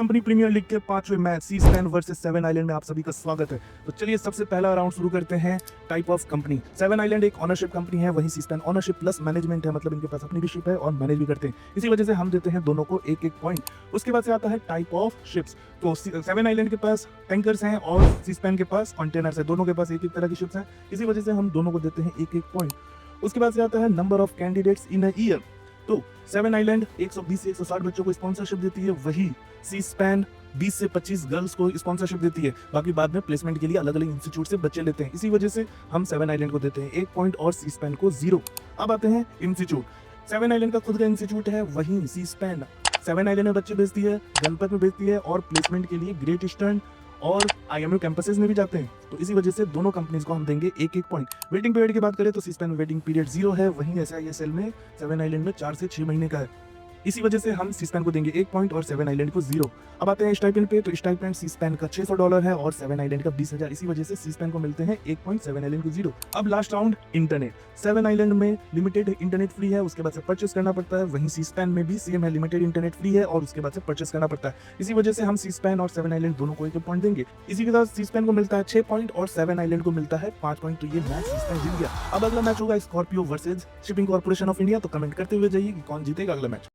Company premiere league के 5वें match सीस्पैन versus seven island में आप सभी का स्वागत है। तो चलिए सबसे पहला राउंड शुरू करते हैं। Type of company, seven island एक ऑनरशिप कंपनी है, वहीं सीस्पैन ऑनरशिप प्लस मैनेजमेंट है, मतलब इनके पास अपनी भी शिप है और मैनेज भी करते हैं। इसी वजह से हम देते हैं दोनों को एक एक पॉइंट। उसके बाद से आता है टाइप ऑफ शिप्स। तो सेवन आइलैंड के पास टैंकर्स हैं और सीस्पैन के पास कंटेनर्स है, दोनों के पास एक एक तरह की शिप्स हैं, इसी वजह से हम दोनों को देते हैं एक एक पॉइंट। उसके बाद से आता है number of candidates in a year. तो सेवन आइलैंड 120 से 160 बच्चों को स्पॉन्सरशिप देती है, वही सीस्पैन 20 से 25 गर्ल्स को स्पॉन्सरशिप देती है। बाकी बाद में प्लेसमेंट के लिए अलग अलग इंस्टीट्यूट से बच्चे लेते हैं, इसी वजह से हम सेवन आइलैंड को देते हैं 1 पॉइंट और सीस्पैन को 0। अब आते हैं इंस्टीट्यूट। सेवन आइलैंड का खुद का इंस्टीट्यूट है, वहीं सीस्पैन सेवन आइलैंड में बच्चे भेजती है, जनपद में भेजती है और प्लेसमेंट के लिए ग्रेट ईस्टर्न और IMU कैंपसेस में भी जाते हैं। तो इसी वजह से दोनों कंपनीज को हम देंगे एक एक पॉइंट। वेटिंग पीरियड की बात करें तो सीस्पैन में वेटिंग पीरियड 0 है, वहीं SISL में सेवन आइलैंड में 4 से 6 महीने का है। इसी वजह से हम सीस्पैन को देंगे 1 पॉइंट और सेवन आइलैंड को 0। अब आते हैं स्टाइपेंड पे। तो स्टाइपेंड सीस्पैन का $600 है और सेवन आइलैंड का 20,000, इसी वजह से सीस्पैन को मिलते हैं 1 पॉइंट, सेवन आइलैंड को 0। अब last round internet. Seven island में लिमिटेड इंटरनेट फ्री है, उसके बाद से परचेस करना पड़ता है, वहीं सीस्पैन में भी सेम है, लिमिटेड इंटरनेट फ्री है और उसके बाद से परचेस करना पड़ता है। इसी वजह से हम सीस्पैन और सेवन आइलैंड दोनों को 1 पॉइंट देंगे। इसी के साथ सीस्पैन को मिलता है 6 पॉइंट और सेवन आइलैंड को मिलता है 5 पॉइंट। तो ये मैच सीस्पैन जीत गया। अब अगला मैच होगा Scorpio versus shipping corporation of India. तो कमेंट करते हुए जाइए कि कौन जीतेगा अगला मैच।